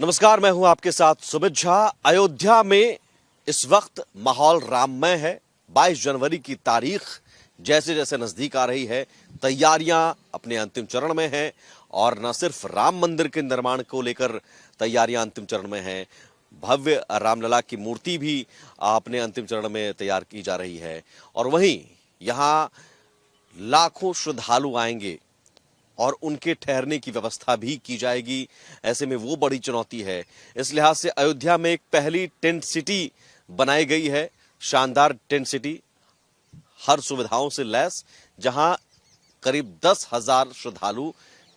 नमस्कार, मैं हूं आपके साथ सुमित झा। अयोध्या में इस वक्त माहौल राममय है। 22 जनवरी की तारीख जैसे जैसे नजदीक आ रही है, तैयारियां अपने अंतिम चरण में हैं। और न सिर्फ राम मंदिर के निर्माण को लेकर तैयारियां अंतिम चरण में हैं, भव्य रामलला की मूर्ति भी अपने अंतिम चरण में तैयार की जा रही है। और वहीं यहां लाखों श्रद्धालु आएंगे और उनके ठहरने की व्यवस्था भी की जाएगी। ऐसे में वो बड़ी चुनौती है। इस लिहाज से अयोध्या में एक पहली टेंट सिटी बनाई गई है, शानदार टेंट सिटी, हर सुविधाओं से लैस, जहां करीब 10,000 श्रद्धालु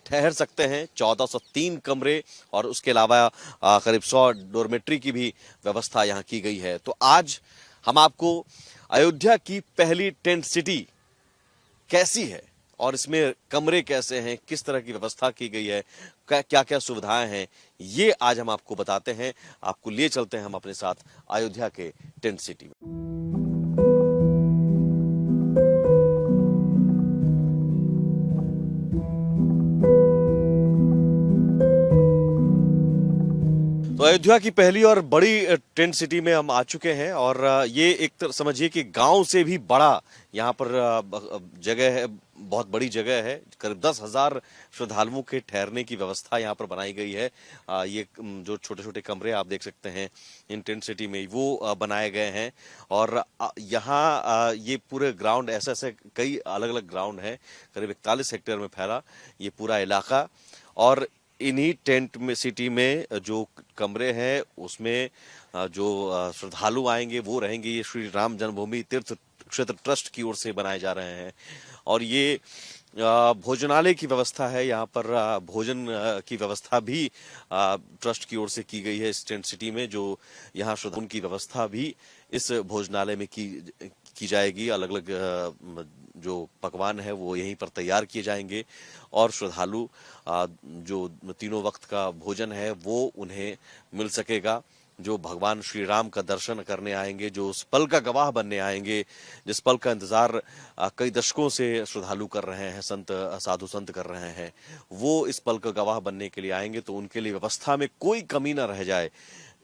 ठहर सकते हैं। 1403 कमरे और उसके अलावा करीब 100 डोरमेट्री की भी व्यवस्था यहां की गई है। तो आज हम आपको अयोध्या की पहली टेंट सिटी कैसी है और इसमें कमरे कैसे हैं, किस तरह की व्यवस्था की गई है, क्या क्या सुविधाएं हैं, ये आज हम आपको बताते हैं। आपको लिए चलते हैं हम अपने साथ अयोध्या के टेंट सिटी में। तो अयोध्या की पहली और बड़ी टेंट सिटी में हम आ चुके हैं और ये एक तरह समझिए कि गांव से भी बड़ा यहाँ पर जगह है, बहुत बड़ी जगह है। करीब 10,000 श्रद्धालुओं के ठहरने की व्यवस्था यहाँ पर बनाई गई है। ये जो छोटे छोटे कमरे आप देख सकते हैं इन टेंट सिटी में, वो बनाए गए हैं। और यहाँ ये पूरे ग्राउंड, ऐसे ऐसे कई अलग अलग ग्राउंड है, करीब 41 हेक्टेयर में फैला ये पूरा इलाका। और इन्हीं टेंट में सिटी में जो कमरे हैं उसमें जो श्रद्धालु आएंगे वो रहेंगे। ये श्री राम जन्मभूमि तीर्थ क्षेत्र ट्रस्ट की ओर से बनाए जा रहे हैं। और ये भोजनालय की व्यवस्था है, यहाँ पर भोजन की व्यवस्था भी ट्रस्ट की ओर से की गई है इस टेंट सिटी में। जो यहाँ श्रद्धालुओं की व्यवस्था भी इस भोजनालय में की जाएगी। अलग अलग जो पकवान है वो यहीं पर तैयार किए जाएंगे और श्रद्धालु जो तीनों वक्त का भोजन है वो उन्हें मिल सकेगा। जो भगवान श्री राम का दर्शन करने आएंगे, जो उस पल का गवाह बनने आएंगे, जिस पल का इंतजार कई दशकों से श्रद्धालु कर रहे हैं, साधु संत कर रहे हैं, वो इस पल का गवाह बनने के लिए आएंगे। तो उनके लिए व्यवस्था में कोई कमी न रह जाए,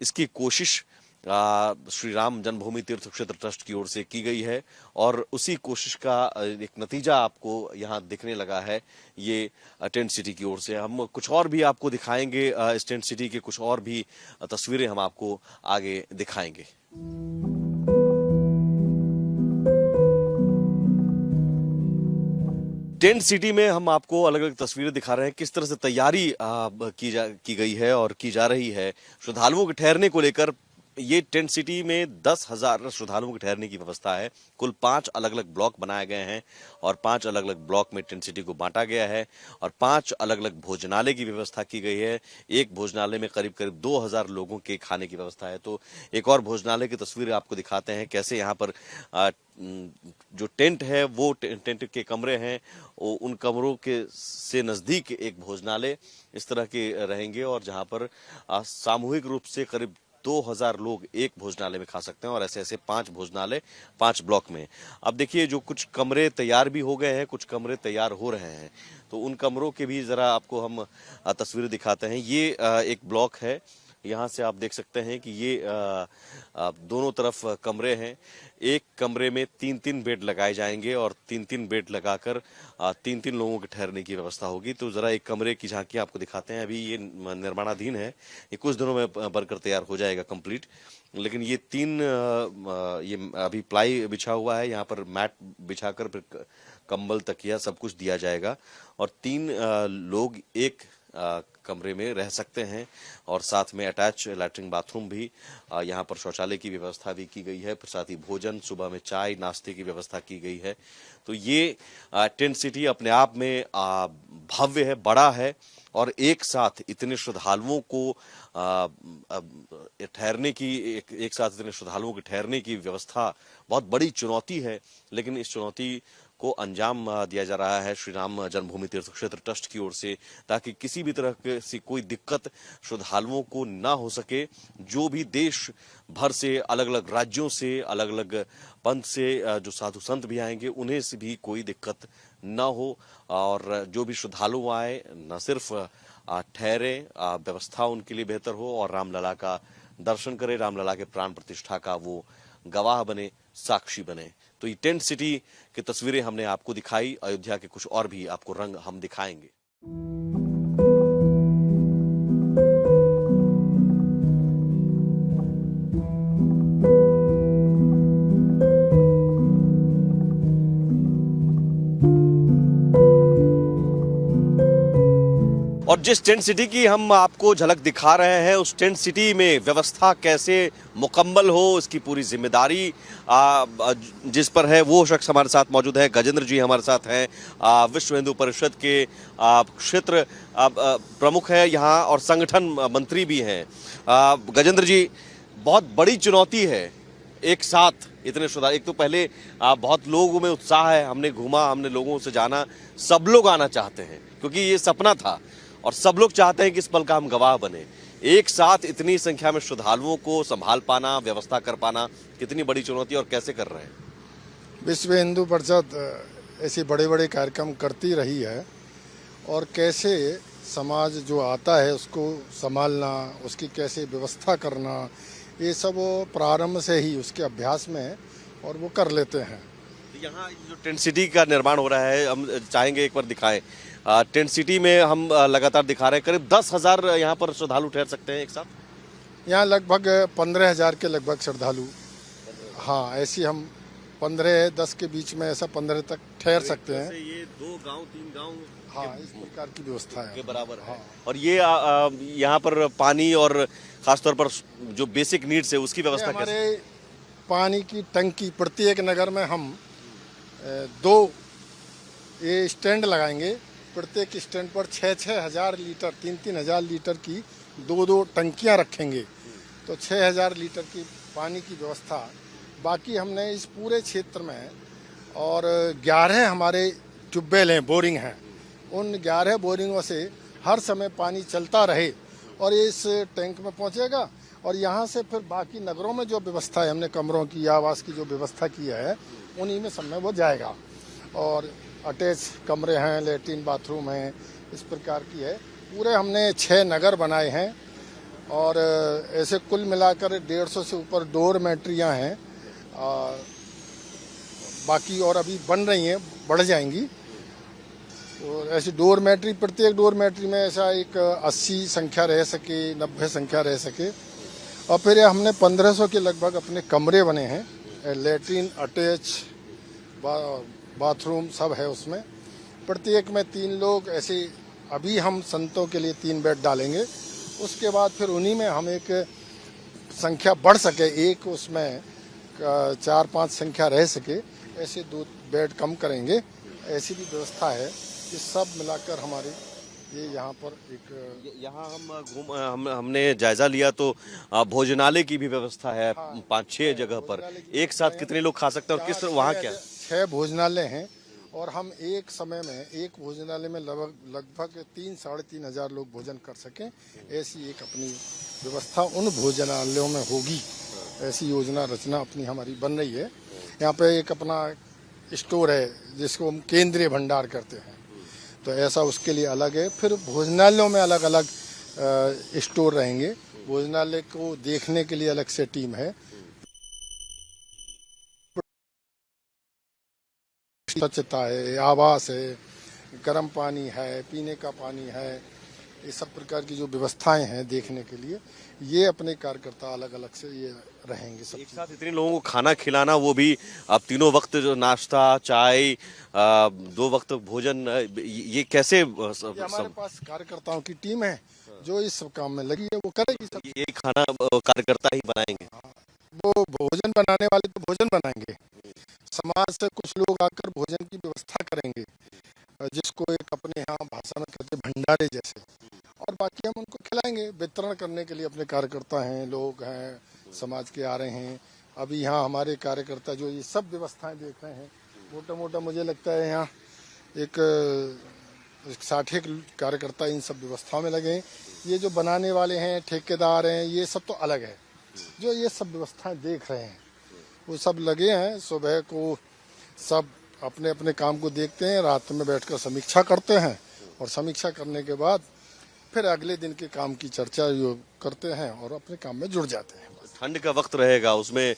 इसकी कोशिश श्री राम जन्मभूमि तीर्थ क्षेत्र ट्रस्ट की ओर से की गई है। और उसी कोशिश का एक नतीजा आपको यहाँ दिखने लगा है ये टेंट सिटी की ओर से। हम कुछ और भी आपको दिखाएंगे, इस टेंट सिटी के कुछ और भी तस्वीरें हम आपको आगे दिखाएंगे। टेंट सिटी में हम आपको अलग अलग तस्वीरें दिखा रहे हैं, किस तरह से तैयारी की गई है और की जा रही है श्रद्धालुओं के ठहरने को लेकर। ये टेंट सिटी में 10,000 श्रद्धालुओं के ठहरने की व्यवस्था है। कुल 5 अलग अलग ब्लॉक बनाए गए हैं और 5 अलग अलग ब्लॉक में टेंट सिटी को बांटा गया है। और 5 अलग अलग भोजनालय की व्यवस्था की गई है। एक भोजनालय में करीब करीब 2,000 लोगों के खाने की व्यवस्था है। तो एक और भोजनालय की तस्वीर आपको दिखाते हैं, कैसे यहाँ पर जो टेंट है वो टेंट के कमरे हैं, उन कमरों के से नजदीक एक भोजनालय इस तरह के रहेंगे। और जहाँ पर सामूहिक रूप से करीब 2,000 लोग एक भोजनालय में खा सकते हैं। और ऐसे ऐसे 5 भोजनालय 5 ब्लॉक में। अब देखिए, जो कुछ कमरे तैयार भी हो गए हैं, कुछ कमरे तैयार हो रहे हैं, तो उन कमरों के भी जरा आपको हम तस्वीर दिखाते हैं। ये एक ब्लॉक है, यहाँ से आप देख सकते हैं कि ये दोनों तरफ कमरे हैं। एक कमरे में 3-3 बेड लगाए जाएंगे और 3-3 बेड लगाकर 3-3 लोगों के ठहरने की व्यवस्था होगी। तो जरा एक कमरे की झांकी आपको दिखाते हैं। अभी ये निर्माणाधीन है, ये कुछ दिनों में बनकर तैयार हो जाएगा कंप्लीट। लेकिन ये ये अभी प्लाई बिछा हुआ है, यहाँ पर मैट बिछाकर फिर कंबल तकिया सब कुछ दिया जाएगा। और 3 लोग एक कमरे में रह सकते हैं। और साथ में अटैच लैट्रिन बाथरूम भी, यहाँ पर शौचालय की व्यवस्था भी की गई है। साथ ही भोजन, सुबह में चाय नाश्ते की व्यवस्था की गई है। तो ये टेंट सिटी अपने आप में भव्य है, बड़ा है। और एक साथ इतने श्रद्धालुओं को ठहरने की एक साथ इतने श्रद्धालुओं के ठहरने की व्यवस्था बहुत बड़ी चुनौती है। लेकिन इस चुनौती को अंजाम दिया जा रहा है श्री राम जन्मभूमि तीर्थ क्षेत्र ट्रस्ट की ओर से, ताकि किसी भी तरह की कोई दिक्कत श्रद्धालुओं को ना हो सके। जो भी देश भर से, अलग अलग राज्यों से, अलग अलग पंथ से जो साधु संत भी आएंगे, उन्हें से भी कोई दिक्कत ना हो। और जो भी श्रद्धालु आए, न सिर्फ ठहरे, व्यवस्था उनके लिए बेहतर हो और रामलला का दर्शन करे, रामलला के प्राण प्रतिष्ठा का वो गवाह बने, साक्षी बने। तो ये टेंट सिटी की तस्वीरें हमने आपको दिखाई। अयोध्या के कुछ और भी आपको रंग हम दिखाएंगे। और जिस टेंट सिटी की हम आपको झलक दिखा रहे हैं, उस टेंट सिटी में व्यवस्था कैसे मुकम्मल हो, इसकी पूरी जिम्मेदारी जिस पर है वो शख्स हमारे साथ मौजूद है। गजेंद्र जी हमारे साथ हैं, विश्व हिंदू परिषद के क्षेत्र प्रमुख है यहाँ और संगठन मंत्री भी हैं। गजेंद्र जी, बहुत बड़ी चुनौती है एक साथ इतने सुधार। एक तो पहले बहुत लोगों में उत्साह है, हमने घूमा, हमने लोगों से जाना, सब लोग आना चाहते हैं क्योंकि ये सपना था और सब लोग चाहते हैं कि इस पल का हम गवाह बने। एक साथ इतनी संख्या में श्रद्धालुओं को संभाल पाना, व्यवस्था कर पाना कितनी बड़ी चुनौती और कैसे कर रहे हैं? विश्व हिंदू परिषद ऐसे बड़े बड़े कार्यक्रम करती रही है और कैसे समाज जो आता है उसको संभालना, उसकी कैसे व्यवस्था करना, ये सब वो प्रारंभ से ही उसके अभ्यास में है और वो कर लेते हैं। यहाँ जो टेंट सिटी का निर्माण हो रहा है, हम चाहेंगे एक बार दिखाएं। टेंट सिटी में हम लगातार दिखा रहे हैं, करीब 10,000 यहाँ पर श्रद्धालु ठहर सकते हैं एक साथ। यहाँ लगभग 15,000 के लगभग श्रद्धालु, हाँ ऐसी हम 15-10 के बीच में ऐसा 15 तक ठहर सकते हैं। ये 2 गांव 3 गांव, हाँ इस प्रकार की व्यवस्था है के बराबर है। हाँ। और ये यहाँ पर पानी और खासतौर पर जो बेसिक नीड्स है उसकी व्यवस्था कैसे? हमारे पानी की टंकी प्रत्येक नगर में हम 2 ये स्टैंड लगाएंगे। प्रत्येक स्टैंड पर 6-6 हज़ार लीटर, 3-3 हज़ार लीटर की 2-2 टंकियां रखेंगे, तो 6,000 लीटर की पानी की व्यवस्था। बाकी हमने इस पूरे क्षेत्र में और 11 हमारे ट्यूबवेल हैं, बोरिंग हैं, उन 11 बोरिंगों से हर समय पानी चलता रहे और इस टैंक में पहुंचेगा और यहाँ से फिर बाकी नगरों में जो व्यवस्था है, हमने कमरों की, आवास की जो व्यवस्था की है, उन्हीं में सब में वो जाएगा। और अटैच कमरे हैं, लेटरिन बाथरूम हैं, इस प्रकार की है। पूरे हमने 6 नगर बनाए हैं और ऐसे कुल मिलाकर 150 से ऊपर डोरमेट्रियाँ हैं। बाकी और अभी बन रही हैं, बढ़ जाएंगी। और ऐसी डोरमेट्री, प्रत्येक डोरमेट्री में ऐसा एक 80 संख्या रह सके, 90 संख्या रह सके। और फिर हमने 1500 के लगभग अपने कमरे बने हैं, लेटरिन, अटैच, बाथरूम सब है उसमें। प्रत्येक में 3 लोग ऐसे, अभी हम संतों के लिए 3 बेड डालेंगे, उसके बाद फिर उन्हीं में हम एक संख्या बढ़ सके, एक उसमें 4-5 संख्या रह सके, ऐसे 2 बेड कम करेंगे। ऐसी भी व्यवस्था है कि सब मिलाकर हमारी ये यहाँ पर एक, यहाँ हम हमने जायजा लिया तो भोजनालय की भी व्यवस्था है। हाँ, 5-6 जगह पर एक साथ कितने लोग खा सकते हैं और किस तरह, वहाँ क्या? 6 भोजनालय हैं और हम एक समय में एक भोजनालय में लगभग 3-3.5 हज़ार लोग भोजन कर सकें, ऐसी एक अपनी व्यवस्था उन भोजनालयों में होगी। ऐसी योजना रचना अपनी हमारी बन रही है। यहाँ पे एक अपना स्टोर है जिसको हम केंद्रीय भंडार करते हैं, तो ऐसा उसके लिए अलग है। फिर भोजनालयों में अलग अलग स्टोर रहेंगे। भोजनालय को देखने के लिए अलग से टीम है। स्वच्छता है, आवास है, गर्म पानी है, पीने का पानी है, ये सब प्रकार की जो व्यवस्थाएं हैं देखने के लिए, ये अपने कार्यकर्ता अलग अलग से ये रहेंगे। सब एक साथ इतने लोगों को खाना खिलाना, वो भी अब तीनों वक्त जो नाश्ता, चाय, 2 वक्त भोजन, ये कैसे? ये हमारे पास कार्यकर्ताओं की टीम है जो इस सब काम में लगी है, वो करेगी सब। ये खाना कार्यकर्ता ही बनाएंगे? वो भोजन बनाने वाले तो भोजन बनाएंगे, समाज से कुछ लोग आकर भोजन की व्यवस्था करेंगे, जिसको एक अपने यहाँ भाषा में कहते हैं भंडारे जैसे, और बाकी हम उनको खिलाएंगे। वितरण करने के लिए अपने कार्यकर्ता हैं, लोग हैं, समाज के आ रहे हैं। अभी यहाँ हमारे कार्यकर्ता जो ये सब व्यवस्थाएं देख रहे हैं, मोटा मोटा मुझे लगता है यहाँ एक 60 कार्यकर्ता इन सब व्यवस्थाओं में लगे हैं। ये जो बनाने वाले हैं, ठेकेदार हैं, ये सब तो अलग है। जो ये सब व्यवस्थाएं देख रहे हैं वो सब लगे हैं। सुबह को सब अपने अपने काम को देखते हैं, रात में बैठकर समीक्षा करते हैं और समीक्षा करने के बाद फिर अगले दिन के काम की चर्चा यो करते हैं और अपने काम में जुड़ जाते हैं। ठंड का वक्त रहेगा, उसमें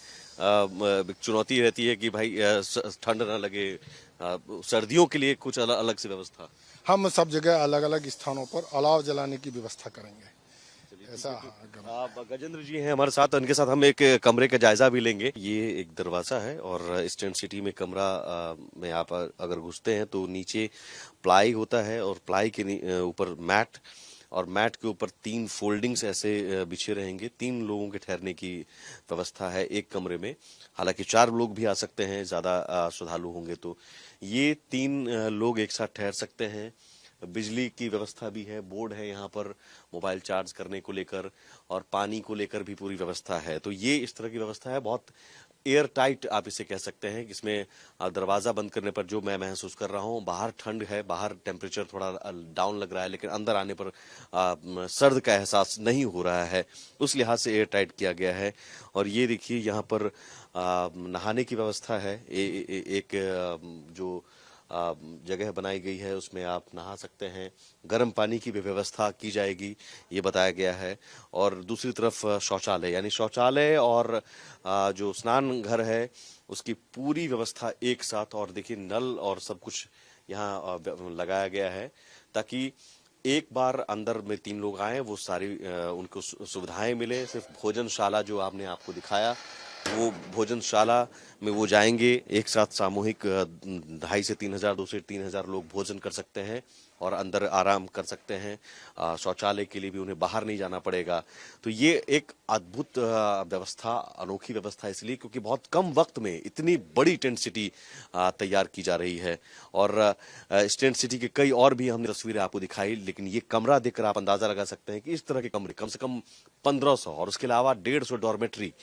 चुनौती रहती है कि भाई ठंड ना लगे, सर्दियों के लिए कुछ अलग से व्यवस्था। हम सब जगह अलग अलग स्थानों पर अलाव जलाने की व्यवस्था करेंगे। ऐसा आप गजेंद्र जी हैं हमारे साथ, उनके साथ हम एक कमरे का जायजा भी लेंगे। ये एक दरवाजा है और इस टेंट सिटी में कमरा में आप अगर घुसते हैं तो नीचे प्लाई होता है और प्लाई के ऊपर मैट, और मैट के ऊपर 3 फोल्डिंग्स ऐसे बिछे रहेंगे। 3 लोगों के ठहरने की व्यवस्था है एक कमरे में। हालांकि 4 लोग भी आ सकते हैं, ज्यादा श्रद्धालु होंगे तो। ये 3 लोग एक साथ ठहर सकते हैं। बिजली की व्यवस्था भी है, बोर्ड है यहाँ पर मोबाइल चार्ज करने को लेकर, और पानी को लेकर भी पूरी व्यवस्था है। तो ये इस तरह की व्यवस्था है, बहुत एयर टाइट आप इसे कह सकते हैं। इसमें दरवाजा बंद करने पर जो मैं महसूस कर रहा हूँ, बाहर ठंड है, बाहर टेम्परेचर थोड़ा डाउन लग रहा है, लेकिन अंदर आने पर सर्द का एहसास नहीं हो रहा है। उस लिहाज से एयर टाइट किया गया है। और ये देखिए यहाँ पर नहाने की व्यवस्था है। एक जो जगह बनाई गई है उसमें आप नहा सकते हैं। गर्म पानी की भी व्यवस्था की जाएगी, ये बताया गया है। और दूसरी तरफ शौचालय, यानी शौचालय और जो स्नान घर है उसकी पूरी व्यवस्था एक साथ। और देखिए नल और सब कुछ यहाँ लगाया गया है, ताकि एक बार अंदर में 3 लोग आए वो सारी उनको सुविधाएं मिले। सिर्फ भोजनशाला जो आपने आपको दिखाया, वो भोजनशाला में वो जाएंगे, एक साथ सामूहिक 2,500 से 3,000, 2 से 3,000 लोग भोजन कर सकते हैं और अंदर आराम कर सकते हैं। शौचालय के लिए भी उन्हें बाहर नहीं जाना पड़ेगा। तो ये एक अद्भुत व्यवस्था, अनोखी व्यवस्था इसलिए क्योंकि बहुत कम वक्त में इतनी बड़ी टेंट सिटी तैयार की जा रही है। और इस टेंट सिटी के कई और भी हमने तस्वीरें आपको दिखाई, लेकिन ये कमरा देखकर आप अंदाजा लगा सकते हैं कि इस तरह के कमरे कम से कम 1500 और उसके अलावा 150 डॉर्मेट्री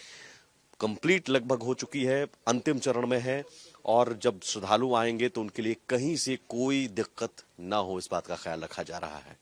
कंप्लीट लगभग हो चुकी है, अंतिम चरण में है। और जब श्रद्धालु आएंगे तो उनके लिए कहीं से कोई दिक्कत ना हो, इस बात का ख्याल रखा जा रहा है।